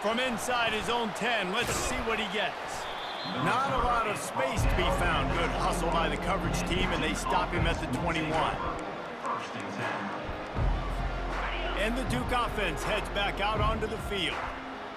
From inside his own 10, let's see what he gets. Not a lot of space to be found. Good hustle by the coverage team, and they stop him at the 21. And the Duke offense heads back out onto the field.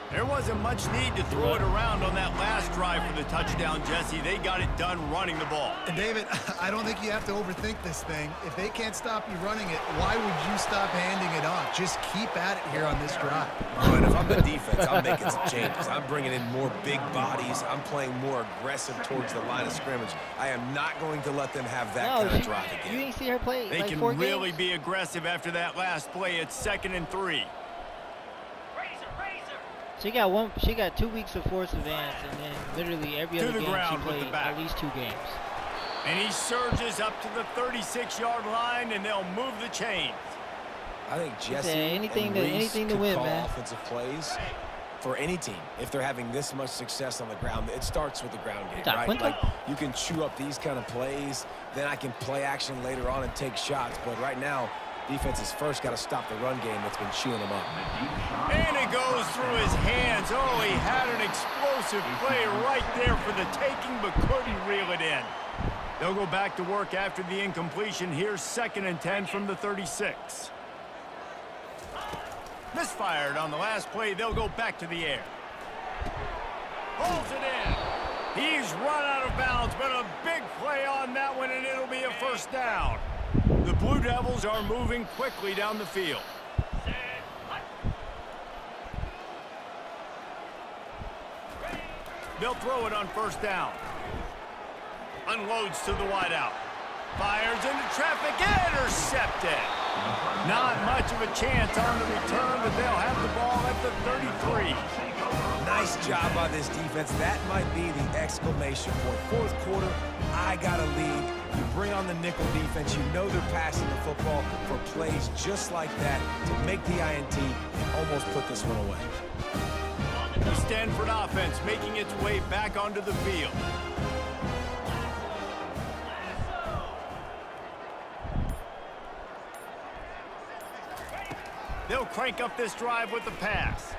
There wasn't much need to throw it around on that last drive for the touchdown, Jesse. They got it done running the ball. And David, I don't think you have to overthink this thing. If they can't stop you running it, why would you stop handing it off? Just keep at it here on this drive. But if I'm the defense, I'm making some changes. I'm bringing in more big bodies. I'm playing more aggressive towards the line of scrimmage. I am not going to let them have that kind of drive again. You didn't see her play They like can 4 really games? be aggressive after that last play. It's 2nd and 3. She got 2 weeks of force advance, and then literally every other game she played at least 2 games. And he surges up to the 36-yard line, and they'll move the chains. I think Jesse anything and to- Reese anything to could win, call man. offensive plays for any team. If they're having this much success on the ground, it starts with the ground game, right? Quinto? Like, you can chew up these kind of plays, then I can play action later on and take shots. But right now, defense has first got to stop the run game that's been chewing them up. And it goes through his hands. Oh, he had an explosive play right there for the taking, but couldn't reel it in. They'll go back to work after the incompletion. Here's 2nd and 10 from the 36. Misfired on the last play. They'll go back to the air. Holds it in. He's run out of bounds, but a big play on that one, and it'll be a first down. The Blue Devils are moving quickly down the field. They'll throw it on first down. Unloads to the wideout. Fires into traffic. Intercepted. Not much of a chance on the return, but they'll have the ball at the 33. Nice job by this defense. That might be the exclamation point. Fourth quarter, I got a lead. You bring on the nickel defense. You know they're passing the football for plays just like that to make the INT and almost put this one away. The Stanford offense making its way back onto the field. They'll crank up this drive with the pass.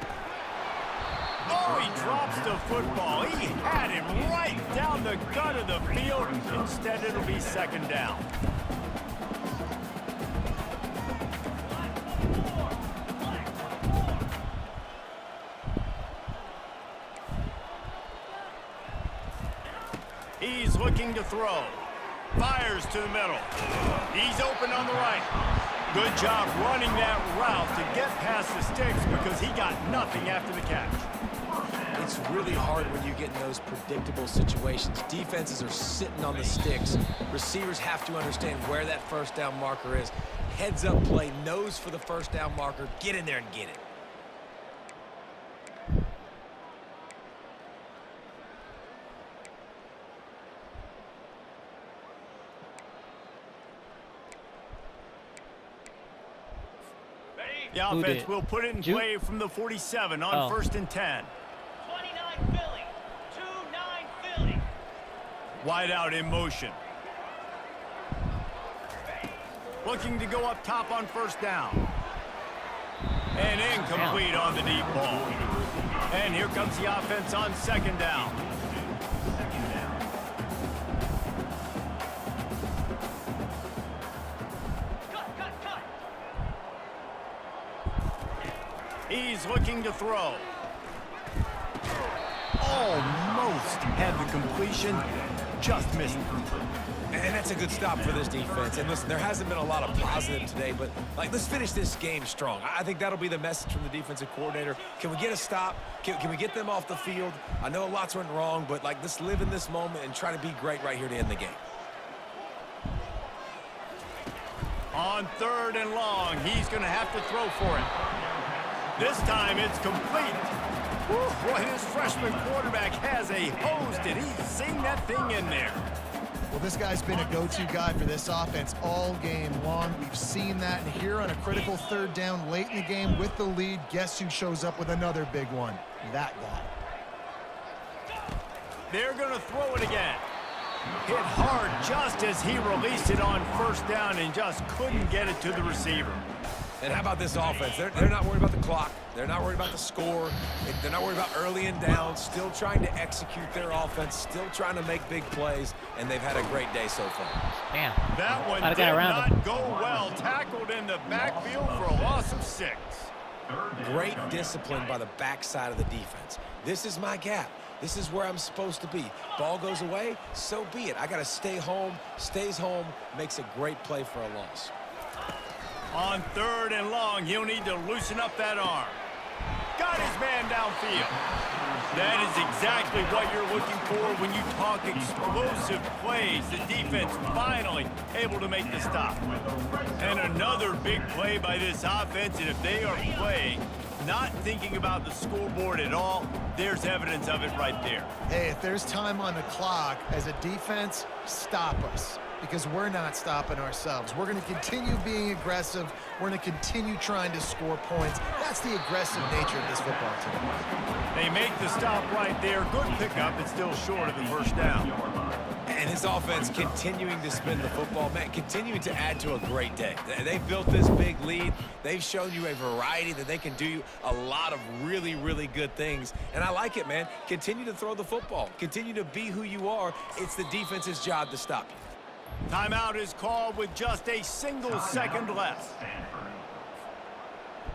Oh, he drops the football. He had him right down the gut of the field. Instead, it'll be 2nd down. He's looking to throw. Fires to the middle. He's open on the right. Good job running that route to get past the sticks because he got nothing after the catch. It's really hard when you get in those predictable situations. Defenses are sitting on the sticks. Receivers have to understand where that first down marker is. Heads up play, nose for the first down marker. Get in there and get it. The offense will put it in play from the 47 on 1st and 10. 29 Philly. 2-9 Philly. Wide out in motion. Looking to go up top on first down. And incomplete on the deep ball. And here comes the offense on second down. He's looking to throw. Almost had the completion, just missed it. And that's a good stop for this defense. And listen, there hasn't been a lot of positive today, but let's finish this game strong. I think that'll be the message from the defensive coordinator. Can we get a stop? Can we get them off the field? I know lots went wrong, but let's live in this moment and try to be great right here to end the game. On third and long, he's going to have to throw for it. This time it's complete. Woo, boy, this freshman quarterback has a host, and he's seen that thing in there. Well, this guy's been a go-to guy for this offense all game long. We've seen that, and here on a critical third down late in the game with the lead, guess who shows up with another big one? That guy. They're going to throw it again. Hit hard just as he released it on first down and just couldn't get it to the receiver. And how about this offense? They're not worried about the clock. They're not worried about the score. They're not worried about early and down. Still trying to execute their offense. Still trying to make big plays. And they've had a great day so far. Damn. That one did not go well. Tackled in the backfield for a loss of 6. Great discipline by the backside of the defense. This is my gap. This is where I'm supposed to be. Ball goes away, so be it. I got to stay home. Stays home. Makes a great play for a loss. On third and long, he'll need to loosen up that arm. Got his man downfield. That is exactly what you're looking for when you talk explosive plays. The defense finally able to make the stop. And another big play by this offense, and if they are playing, not thinking about the scoreboard at all, there's evidence of it right there. Hey, if there's time on the clock, as a defense, stop us. Because we're not stopping ourselves. We're going to continue being aggressive. We're going to continue trying to score points. That's the aggressive nature of this football team. They make the stop right there. Good pickup. It's still short of the first down. And his offense continuing to spin the football, man, continuing to add to a great day. They've built this big lead. They've shown you a variety that they can do a lot of really, really good things. And I like it, man. Continue to throw the football. Continue to be who you are. It's the defense's job to stop you. Timeout is called with just a single second left.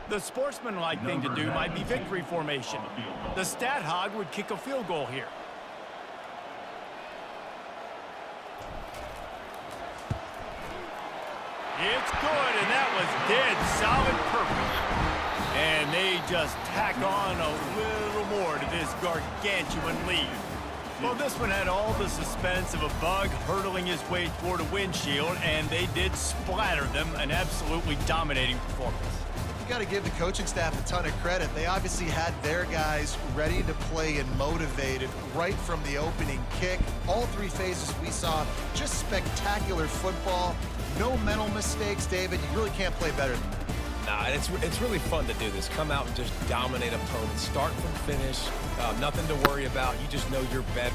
The sportsmanlike thing to do might be victory formation. The stat hog would kick a field goal here. It's good, and that was dead solid perfect. And they just tack on a little more to this gargantuan lead. Well, this one had all the suspense of a bug hurtling his way toward a windshield, and they did splatter them. An absolutely dominating performance. You got to give the coaching staff a ton of credit. They obviously had their guys ready to play and motivated right from the opening kick. All 3 phases we saw, just spectacular football. No mental mistakes, David. You really can't play better than that. Nah, and it's really fun to do this. Come out and just dominate opponents. Start from finish. Nothing to worry about. You just know you're better.